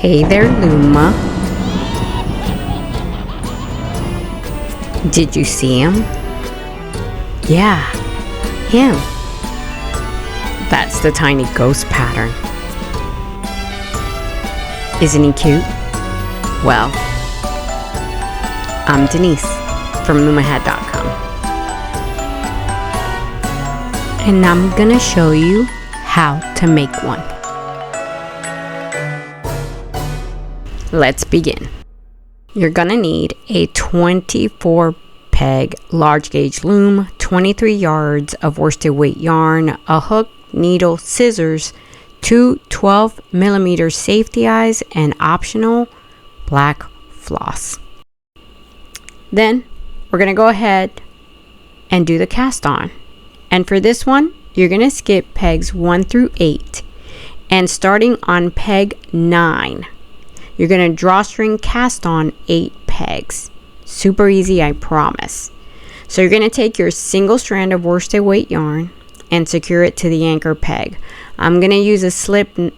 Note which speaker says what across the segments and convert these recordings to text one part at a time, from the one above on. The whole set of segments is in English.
Speaker 1: Hey there, Luma. Did you see him? Yeah, him. That's the tiny ghost pattern. Isn't he cute? Well, I'm Denise from loomahat.com, and I'm gonna show you how to make one. Let's begin. You're gonna need a 24 peg large gauge loom, 23 yards of worsted weight yarn, a hook, needle, scissors, two 12mm safety eyes, and optional black floss. Then we're gonna go ahead and do the cast on. And for this one, you're gonna skip pegs 1 through 8, and starting on peg 9, you're gonna drawstring cast on 8 pegs. Super easy, I promise. So you're gonna take your single strand of worsted weight yarn and secure it to the anchor peg. I'm gonna use a simple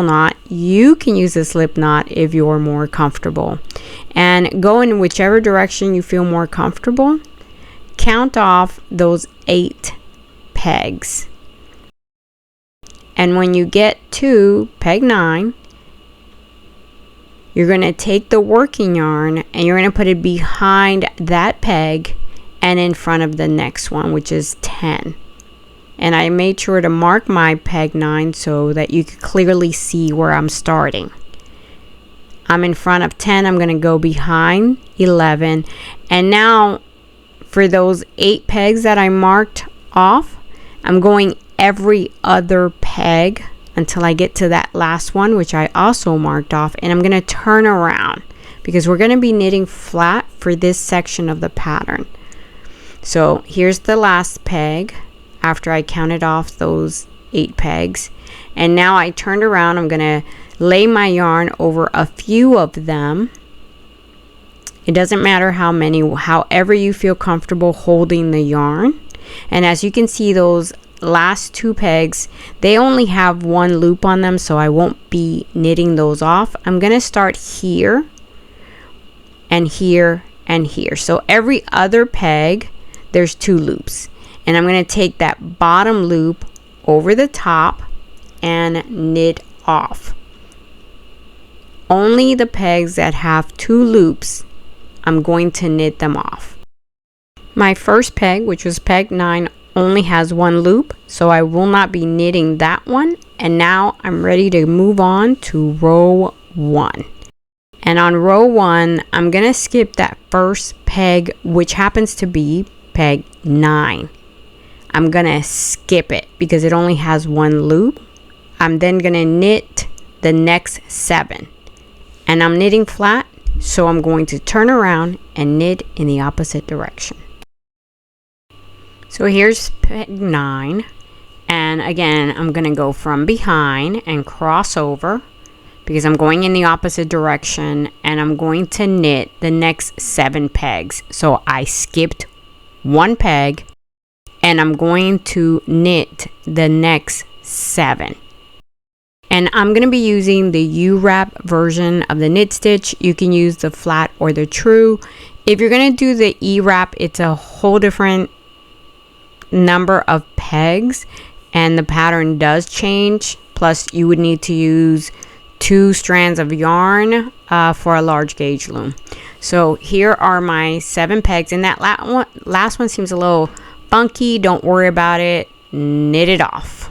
Speaker 1: knot. You can use a slip knot if you're more comfortable. And go in whichever direction you feel more comfortable. Count off those 8 pegs. And when you get to peg 9, you're going to take the working yarn and you're going to put it behind that peg and in front of the next one, which is 10. And I made sure to mark my peg 9 so that you could clearly see where I'm starting. I'm in front of 10. I'm going to go behind 11. And now for those 8 pegs that I marked off, I'm going every other peg until I get to that last one, which I also marked off, and I'm going to turn around because we're going to be knitting flat for this section of the pattern. So here's the last peg after I counted off those 8 pegs, and now I turned around. I'm going to lay my yarn over a few of them. It doesn't matter how many, however you feel comfortable holding the yarn. And as you can see, those last 2 pegs, they only have 1 loop on them, so I won't be knitting those off. I'm going to start here and here and here. So every other peg, there's 2 loops. And I'm going to take that bottom loop over the top and knit off. Only the pegs that have 2 loops, I'm going to knit them off. My first peg, which was peg 9, only has 1 loop, so I will not be knitting that one. And now I'm ready to move on to row 1. And on row 1, I'm gonna skip that first peg, which happens to be peg 9. I'm gonna skip it because it only has 1 loop. I'm then gonna knit the next 7, and I'm knitting flat, so I'm going to turn around and knit in the opposite direction. So here's peg 9, and again I'm going to go from behind and cross over because I'm going in the opposite direction, and I'm going to knit the next 7 pegs. So I skipped 1 peg and I'm going to knit the next 7. And I'm going to be using the U-wrap version of the knit stitch. You can use the flat or the true. If you're going to do the E-wrap, it's a whole different number of pegs and the pattern does change. Plus you would need to use 2 strands of yarn for a large gauge loom. So here are my 7 pegs, and that last one seems a little funky. Don't worry about it. Knit it off.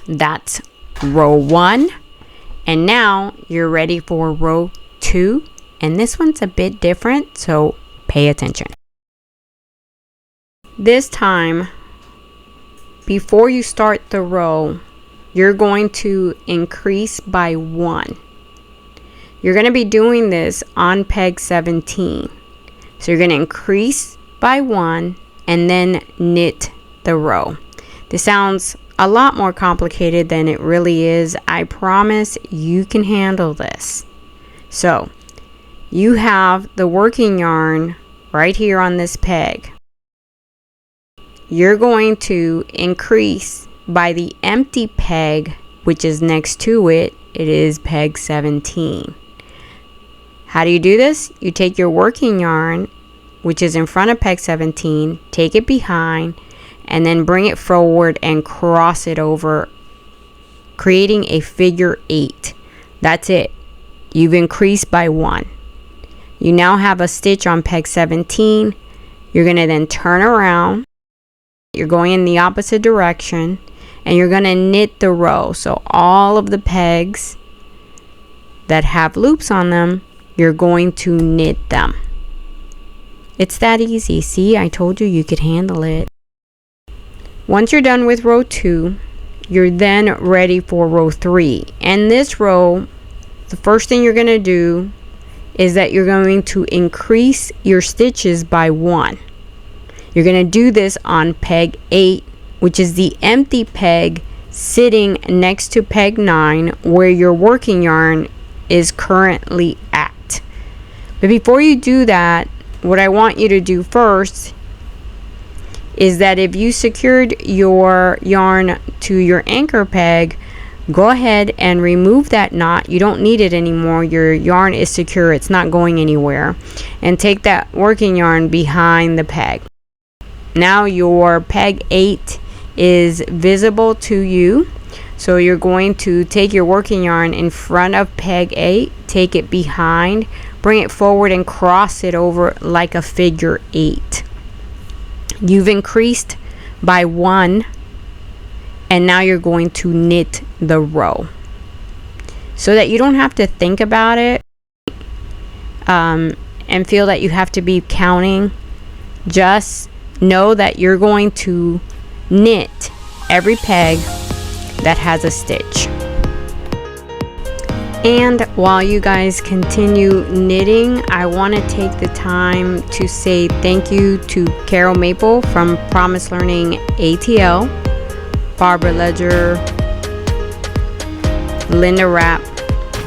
Speaker 1: That's row 1, and now you're ready for row 2, and this one's a bit different, so pay attention. This time, before you start the row, you're going to increase by 1. You're going to be doing this on peg 17. So you're going to increase by 1 and then knit the row. This sounds a lot more complicated than it really is. I promise you can handle this. So you have the working yarn right here on this peg. You're going to increase by the empty peg which is next to it, it is peg 17. How do you do this? You take your working yarn, which is in front of peg 17, take it behind, and then bring it forward and cross it over, creating a figure 8. That's it. You've increased by 1. You now have a stitch on peg 17. You're going to then turn around. You're going in the opposite direction, and you're going to knit the row. So all of the pegs that have loops on them, you're going to knit them. It's that easy. See, I told you you could handle it. Once you're done with row 2, you're then ready for row 3. And this row, the first thing you're going to do is that you're going to increase your stitches by 1. You're going to do this on peg 8, which is the empty peg sitting next to peg 9, where your working yarn is currently at. But before you do that, what I want you to do first is that if you secured your yarn to your anchor peg, go ahead and remove that knot. You don't need it anymore. Your yarn is secure. It's not going anywhere. And take that working yarn behind the peg. Now your peg 8 is visible to you. So you're going to take your working yarn in front of peg 8, take it behind, bring it forward and cross it over like a figure 8. You've increased by 1, and now you're going to knit the row so that you don't have to think about it and feel that you have to be counting. Just know that you're going to knit every peg that has a stitch. And while you guys continue knitting, I want to take the time to say thank you to Carol Maple from Promise Learning ATL, Barbara Ledger, Linda Rapp,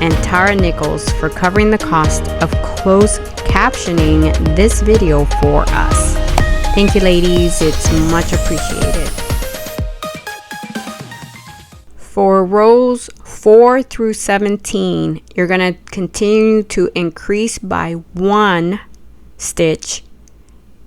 Speaker 1: and Tara Nichols for covering the cost of closed captioning this video for us. Thank you, ladies. It's much appreciated. For rows 4 through 17, you're going to continue to increase by 1 stitch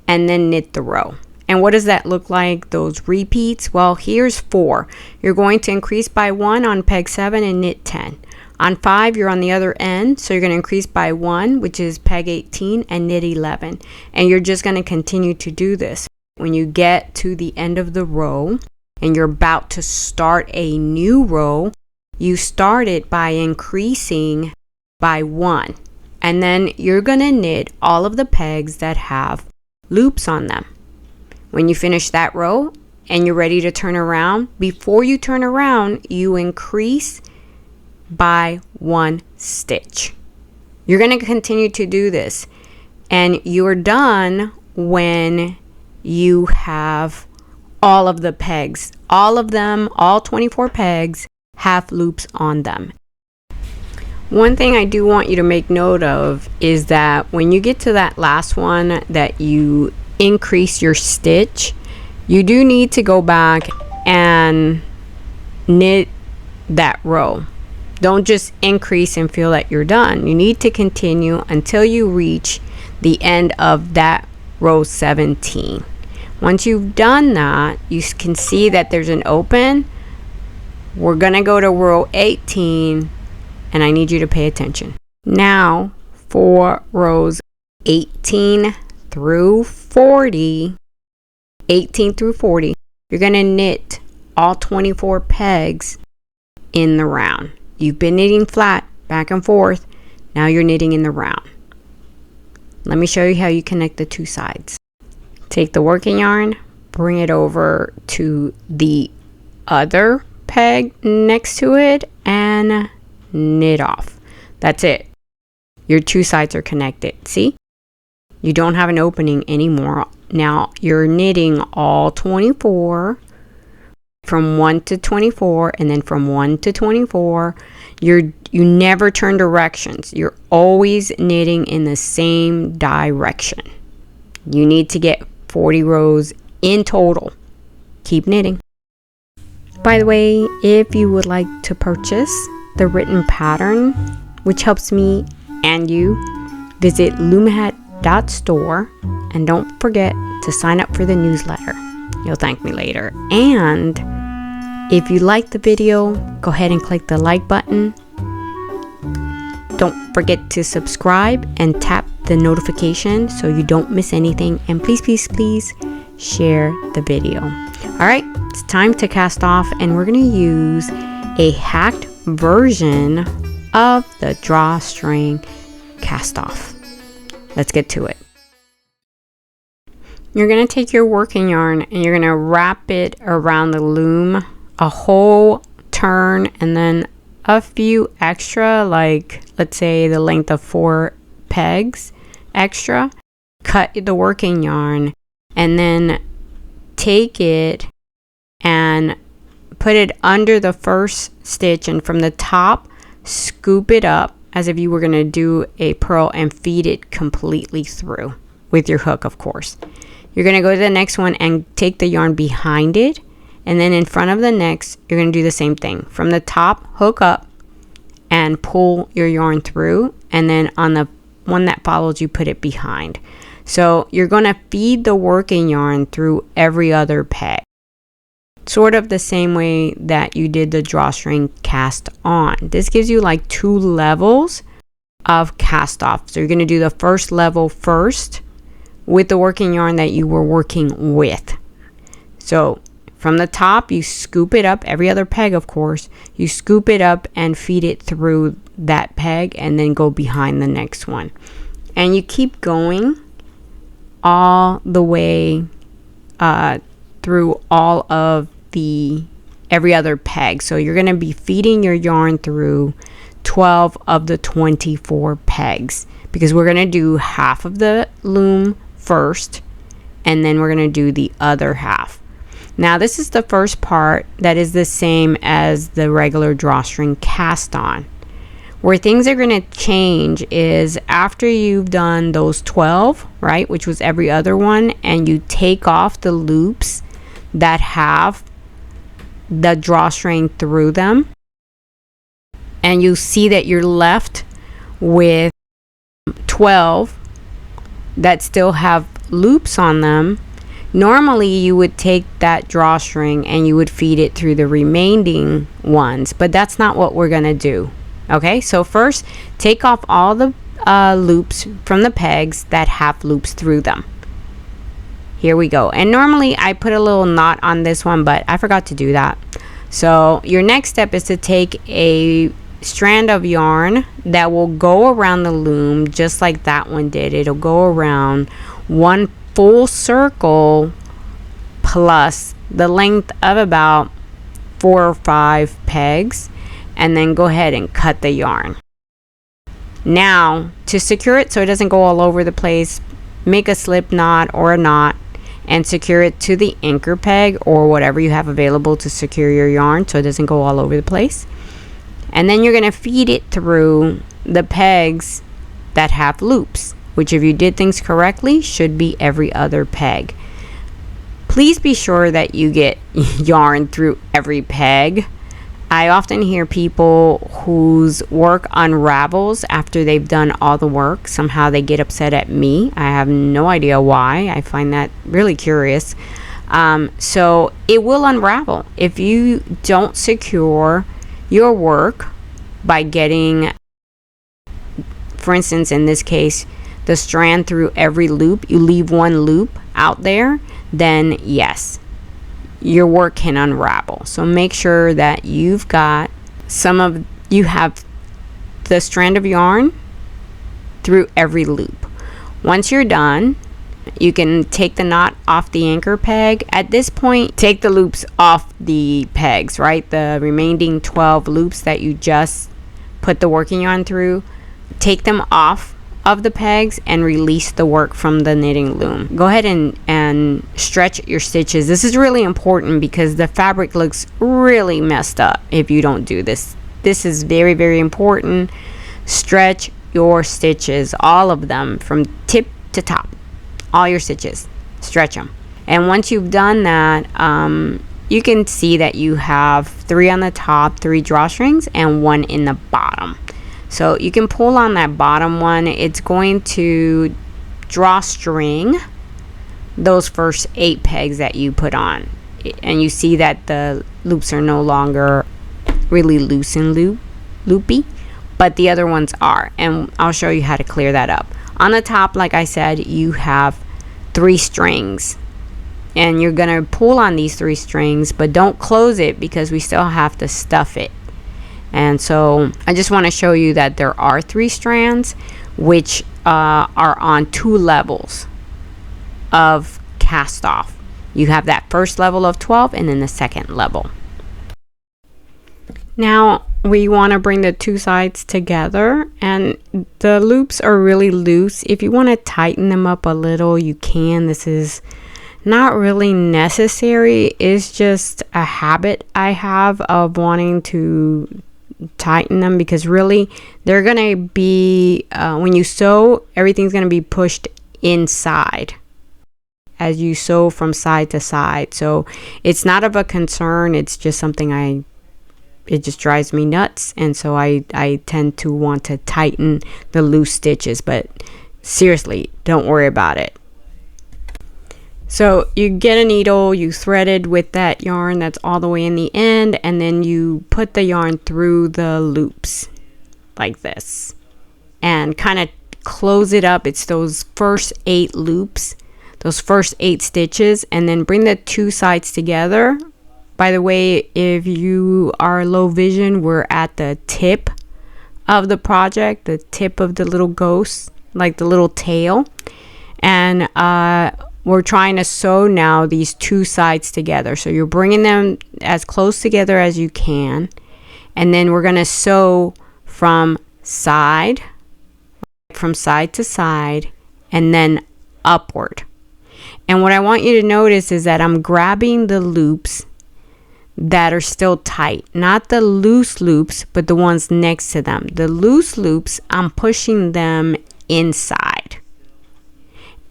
Speaker 1: and then knit the row. And what does that look like, those repeats? Well, here's 4. You're going to increase by 1 on peg 7 and knit 10. On 5, you're on the other end, so you're going to increase by 1, which is peg 18, and knit 11. And you're just going to continue to do this. When you get to the end of the row and you're about to start a new row, you start it by increasing by 1. And then you're going to knit all of the pegs that have loops on them. When you finish that row and you're ready to turn around, before you turn around, you increase by 1 stitch. You're going to continue to do this, and you're done when you have all of the pegs. All of them, all 24 pegs, have loops on them. One thing I do want you to make note of is that when you get to that last one that you increase your stitch, you do need to go back and knit that row. Don't just increase and feel that you're done. You need to continue until you reach the end of that row 17. Once you've done that, you can see that there's an open. We're gonna go to row 18, and I need you to pay attention. Now for rows 18 through 40, you're gonna knit all 24 pegs in the round. You've been knitting flat back and forth. Now you're knitting in the round. Let me show you how you connect the two sides. Take the working yarn, bring it over to the other peg next to it, and knit off. That's it. Your two sides are connected. See? You don't have an opening anymore. Now you're knitting all 24 from 1 to 24, and then from 1 to 24. You never turn directions. You're always knitting in the same direction. You need to get 40 rows in total. Keep knitting. By the way, if you would like to purchase the written pattern, which helps me and you, visit loomhat.store and don't forget to sign up for the newsletter. You'll thank me later. And if you like the video, go ahead and click the like button. Don't forget to subscribe and tap the notification so you don't miss anything. And please, please, please share the video. All right, it's time to cast off, and we're going to use a hacked version of the drawstring cast off. Let's get to it. You're going to take your working yarn and you're going to wrap it around the loom a whole turn, and then a few extra, like let's say the length of 4 pegs extra. Cut the working yarn and then take it and put it under the first stitch, and from the top scoop it up as if you were going to do a purl and feed it completely through with your hook, of course. You're going to go to the next one and take the yarn behind it, and then in front of the next you're going to do the same thing. From the top, hook up and pull your yarn through, and then on the one that follows you put it behind. So you're going to feed the working yarn through every other peg, sort of the same way that you did the drawstring cast on. This gives you like 2 levels of cast off. So you're going to do the first level first with the working yarn that you were working with. So from the top, you scoop it up, every other peg, of course. You scoop it up and feed it through that peg, and then go behind the next one. And you keep going all the way through all of the every other peg. So you're going to be feeding your yarn through 12 of the 24 pegs, because we're going to do half of the loom first, and then we're going to do the other half. Now this is the first part that is the same as the regular drawstring cast on. Where things are going to change is after you've done those 12, right, which was every other one, and you take off the loops that have the drawstring through them, and you see that you're left with 12 that still have loops on them. Normally you would take that drawstring and you would feed it through the remaining ones, but that's not what we're going to do. Okay, so first take off all the loops from the pegs that have loops through them. Here we go. And normally I put a little knot on this one, but I forgot to do that. So your next step is to take a strand of yarn that will go around the loom just like that one did. It'll go around one full circle plus the length of about 4 or 5 pegs, and then go ahead and cut the yarn. Now to secure it so it doesn't go all over the place, make a slip knot or a knot and secure it to the anchor peg or whatever you have available to secure your yarn so it doesn't go all over the place. And then you're going to feed it through the pegs that have loops, which if you did things correctly should be every other peg. Please be sure that you get yarn through every peg. I often hear people whose work unravels after they've done all the work. Somehow they get upset at me. I have no idea why. I find that really curious. So it will unravel if you don't secure your work by getting, for instance, in this case, the strand through every loop. You leave one loop out there, then yes, your work can unravel. So make sure that you have the strand of yarn through every loop. Once you're done, you can take the knot off the anchor peg. At this point, take the loops off the pegs, right? The remaining 12 loops that you just put the working yarn through, take them off of the pegs and release the work from the knitting loom. Go ahead and stretch your stitches. This is really important because the fabric looks really messed up if you don't do this. This is very, very important. Stretch your stitches, all of them from tip to top. All your stitches, stretch them. And once you've done that, you can see that you have 3 on the top, 3 drawstrings, and 1 in the bottom. So you can pull on that bottom one. It's going to drawstring those first 8 pegs that you put on, and you see that the loops are no longer really loose and loopy, but the other ones are, and I'll show you how to clear that up. On the top, like I said, you have 3 strings, and you're gonna pull on these 3 strings, but don't close it because we still have to stuff it. And so I just want to show you that there are 3 strands which are on 2 levels of cast off. You have that first level of 12 and then the second level. Now we want to bring the 2 sides together, and the loops are really loose. If you want to tighten them up a little, you can. This is not really necessary. It's just a habit I have of wanting to tighten them, because really they're gonna be when you sew, everything's gonna be pushed inside as you sew from side to side. So it's not of a concern, it's just something it just drives me nuts, and so I tend to want to tighten the loose stitches, but seriously, don't worry about it. So you get a needle, you thread it with that yarn that's all the way in the end, and then you put the yarn through the loops like this and kind of close it up. It's those first 8 loops, those first 8 stitches, and then bring the 2 sides together. By the way, if you are low vision, we're at the tip of the project, the tip of the little ghost, like the little tail, and we're trying to sew now these 2 sides together. So you're bringing them as close together as you can, and then we're going to sew from side to side and then upward. And what I want you to notice is that I'm grabbing the loops that are still tight, not the loose loops, but the ones next to them. The loose loops, I'm pushing them inside,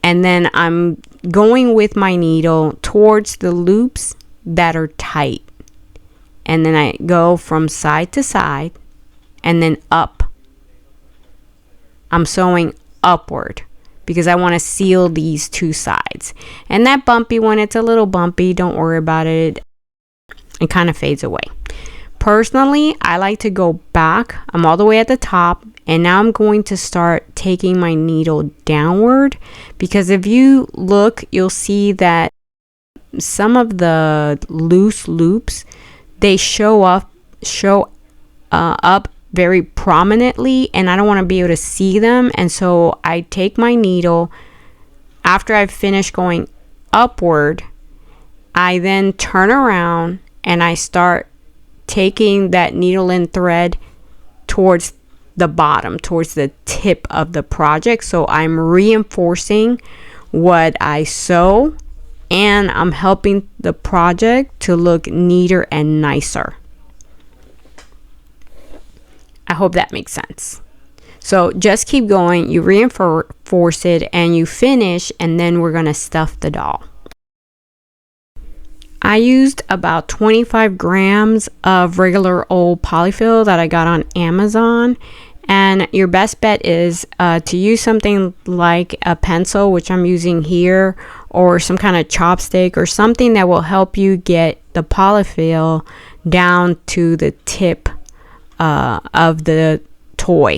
Speaker 1: and then I'm going with my needle towards the loops that are tight, and then I go from side to side and then up. I'm sewing upward because I want to seal these 2 sides. And that bumpy one, it's a little bumpy, don't worry about it. It kind of fades away. Personally, I like to go back. I'm all the way at the top, and now I'm going to start taking my needle downward, because if you look, you'll see that some of the loose loops, they show up very prominently, and I don't want to be able to see them. And so I take my needle after I've finished going upward. I then turn around and I start taking that needle and thread towards the bottom, towards the tip of the project. So I'm reinforcing what I sew, and I'm helping the project to look neater and nicer. I hope that makes sense. So just keep going, you reinforce it, and you finish, and then we're gonna stuff the doll. I used about 25 grams of regular old polyfill that I got on Amazon, and your best bet is to use something like a pencil, which I'm using here, or some kind of chopstick or something that will help you get the polyfill down to the tip of the toy.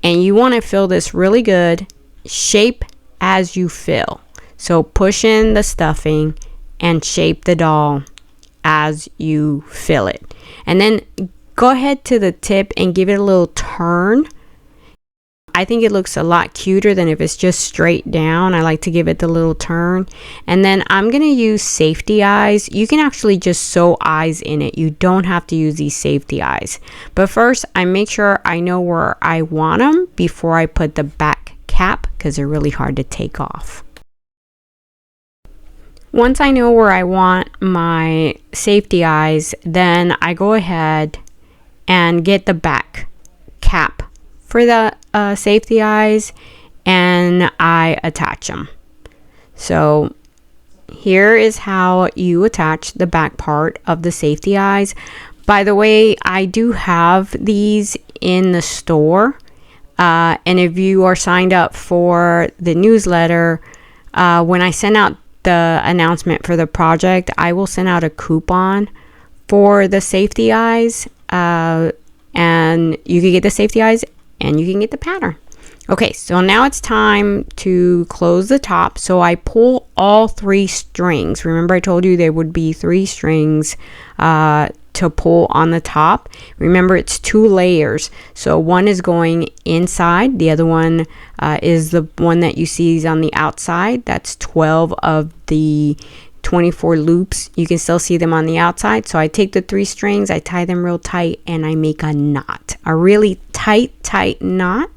Speaker 1: And you want to fill this really good, shape as you fill. So push in the stuffing and shape the doll as you fill it, and then go ahead to the tip and give it a little turn. I think it looks a lot cuter than if it's just straight down. I like to give it the little turn. And then I'm gonna use safety eyes. You can actually just sew eyes in it. You don't have to use these safety eyes, but first I make sure I know where I want them before I put the back cap, because they're really hard to take off. Once I know where I want my safety eyes, then I go ahead and get the back cap for the safety eyes, and I attach them. So here is how you attach the back part of the safety eyes. By the way, I do have these in the store. And if you are signed up for the newsletter, when I send out the announcement for the project, I will send out a coupon for the safety eyes. And you can get the safety eyes and you can get the pattern. Okay, so now it's time to close the top. So I pull all 3 strings. Remember I told you there would be 3 strings to pull on the top. Remember, it's 2 layers. So one is going inside. The other one is the one that you see is on the outside. That's 12 of the 24 loops. You can still see them on the outside. So I take the 3 strings, I tie them real tight, and I make a knot. A really tight knot.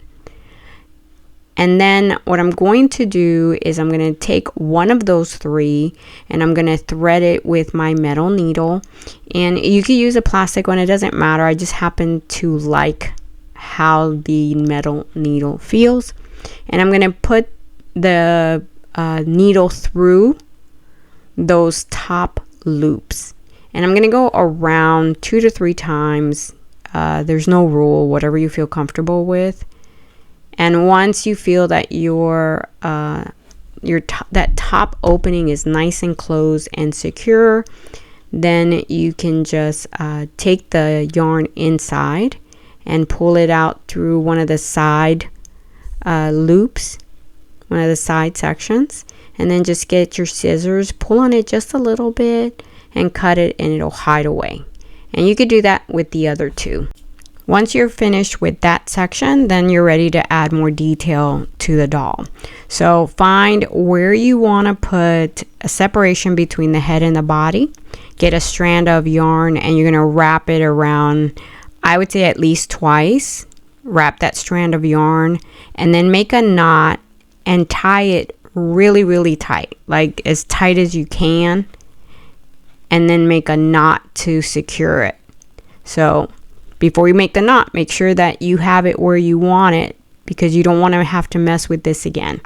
Speaker 1: And then what I'm going to do is I'm going to take one of those 3 and I'm going to thread it with my metal needle. And you can use a plastic one, it doesn't matter. I just happen to like how the metal needle feels. And I'm going to put the needle through those top loops. And I'm going to go around 2 to 3 times. There's no rule, whatever you feel comfortable with. And once you feel that that top opening is nice and closed and secure, then you can just take the yarn inside and pull it out through one of the side loops, one of the side sections, and then just get your scissors, pull on it just a little bit and cut it, and it'll hide away. And you could do that with the other 2. Once you're finished with that section, then you're ready to add more detail to the doll. So find where you want to put a separation between the head and the body. Get a strand of yarn and you're going to wrap it around, I would say at least twice. Wrap that strand of yarn and then make a knot and tie it really tight, like as tight as you can, and then make a knot to secure it. So before you make the knot, make sure that you have it where you want it, because you don't want to have to mess with this again.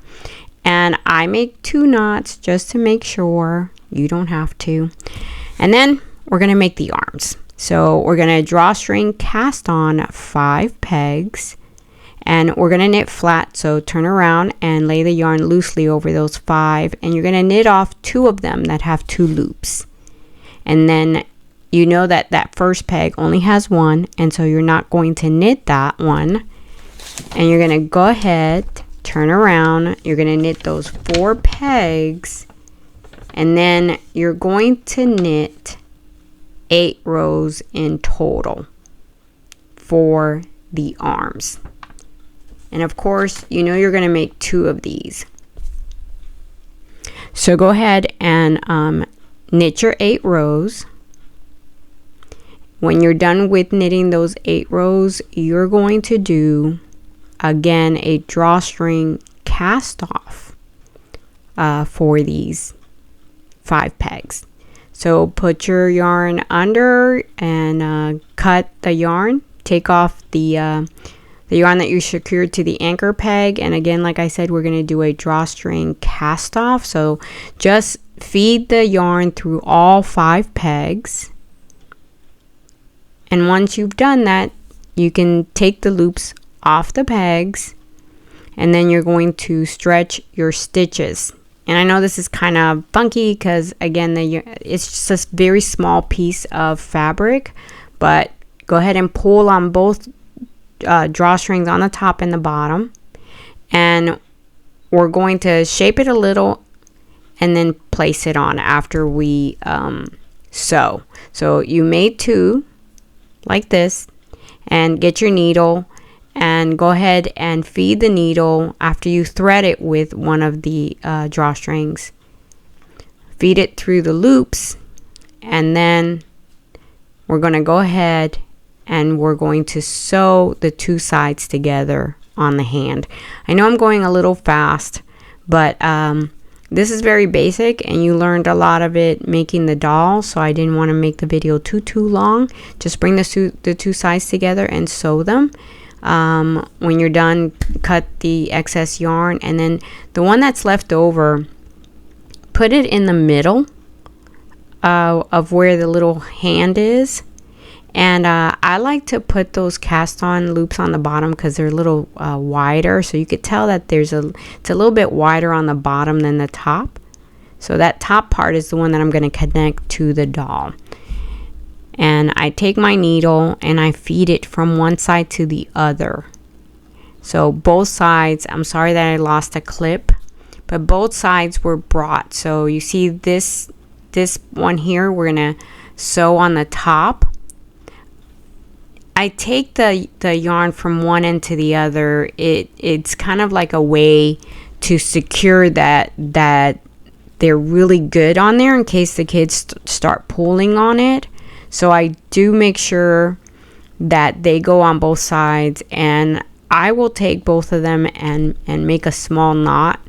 Speaker 1: And I make 2 knots just to make sure. You don't have to. And then we're going to make the arms. So we're going to drawstring cast on 5 pegs, and we're going to knit flat. So turn around and lay the yarn loosely over those 5, and you're going to knit off 2 of them that have 2 loops. And then you know that that first peg only has 1, and so you're not going to knit that one. And you're going to go ahead, turn around, you're going to knit those 4 pegs, and then you're going to knit 8 rows in total for the arms. And of course, you know you're going to make 2 of these. So go ahead and knit your 8 rows. When you're done with knitting those 8 rows, you're going to do, again, a drawstring cast off for these 5 pegs. So put your yarn under and cut the yarn. Take off the yarn that you secured to the anchor peg. And again, like I said, we're going to do a drawstring cast off. So just feed the yarn through all 5 pegs. And once you've done that, you can take the loops off the pegs, and then you're going to stretch your stitches. And I know this is kind of funky because, again, it's just a very small piece of fabric, but go ahead and pull on both drawstrings on the top and the bottom, and we're going to shape it a little and then place it on after we sew. So you made 2 like this, and get your needle and go ahead and feed the needle after you thread it with one of the drawstrings. Feed it through the loops, and then we're going to go ahead and we're going to sew the 2 sides together on the hand. I know I'm going a little fast, but this is very basic, and you learned a lot of it making the doll, so I didn't want to make the video too long. Just bring the 2 sides together and sew them. When you're done, cut the excess yarn, and then the one that's left over, put it in the middle of where the little hand is. And I like to put those cast on loops on the bottom because they're a little wider. So you could tell that it's a little bit wider on the bottom than the top. So that top part is the one that I'm going to connect to the doll. And I take my needle and I feed it from one side to the other. So both sides, I'm sorry that I lost a clip, but both sides were brought. So you see this one here, we're going to sew on the top. I take the yarn from one end to the other. It's kind of like a way to secure that they're really good on there in case the kids start pulling on it. So I do make sure that they go on both sides, and I will take both of them and make a small knot.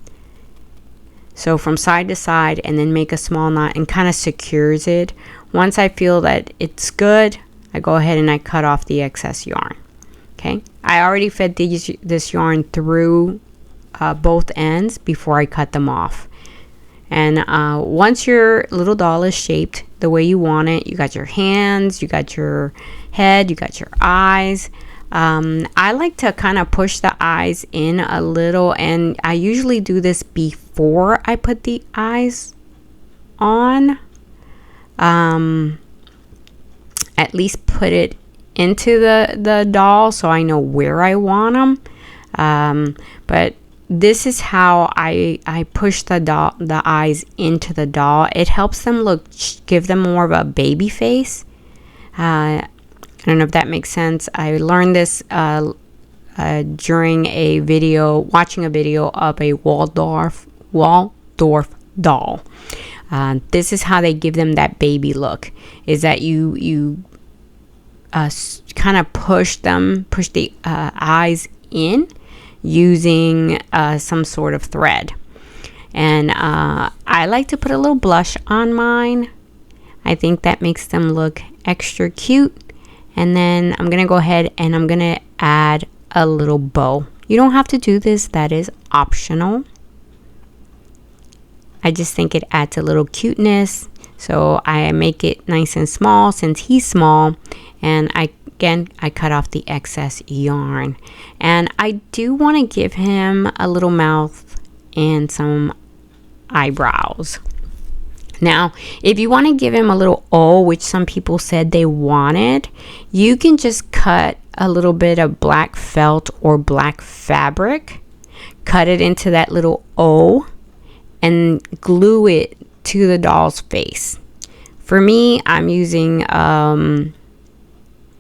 Speaker 1: So from side to side, and then make a small knot and kind of secures it. Once I feel that it's good, I go ahead and I cut off the excess yarn. Okay, I already fed this yarn through both ends before I cut them off. And once your little doll is shaped the way you want it, you got your hands, you got your head, you got your eyes. I like to kind of push the eyes in a little, and I usually do this before I put the eyes on. At least put it into the doll so I know where I want them. But this is how I push the eyes into the doll. It helps them give them more of a baby face. I don't know if that makes sense. I learned this during watching a video of a Waldorf doll. This is how they give them that baby look, is that you kind of push the eyes in using some sort of thread. And I like to put a little blush on mine. I think that makes them look extra cute. And then I'm gonna go ahead and I'm gonna add a little bow. You don't have to do this, that is optional. I just think it adds a little cuteness. So I make it nice and small since he's small. And I cut off the excess yarn. And I do want to give him a little mouth and some eyebrows. Now, if you want to give him a little O, which some people said they wanted, you can just cut a little bit of black felt or black fabric, cut it into that little O, and glue it to the doll's face. For me, I'm using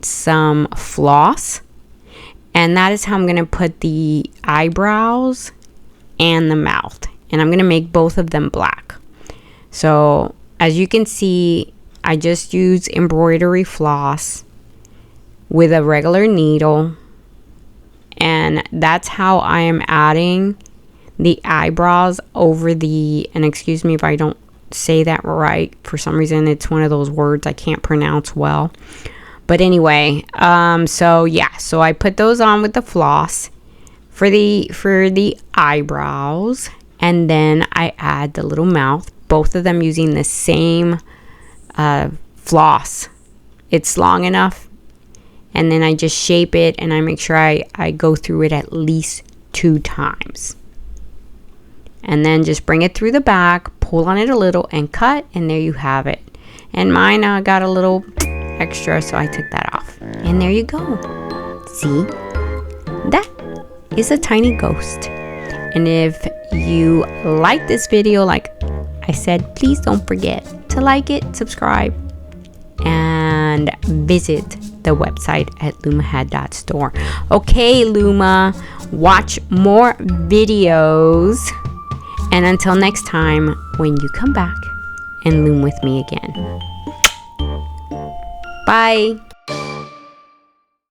Speaker 1: some floss, and that is how I'm going to put the eyebrows and the mouth, and I'm going to make both of them black. So as you can see, I just use embroidery floss with a regular needle, and that's how I am adding the eyebrows over the, and excuse me if I don't say that right, for some reason it's one of those words I can't pronounce well. But anyway, so yeah, so I put those on with the floss for the eyebrows, and then I add the little mouth, both of them using the same floss. It's long enough, and then I just shape it, and I make sure I go through it at least 2 times. And then just bring it through the back, pull on it a little, and cut, and there you have it. And mine got a little extra, so I took that off. And there you go. See? That is a tiny ghost. And if you like this video, like I said, please don't forget to like it, subscribe, and visit the website at lumahad.store. Okay, Luma, watch more videos. And until next time, when you come back and loom with me again. Bye.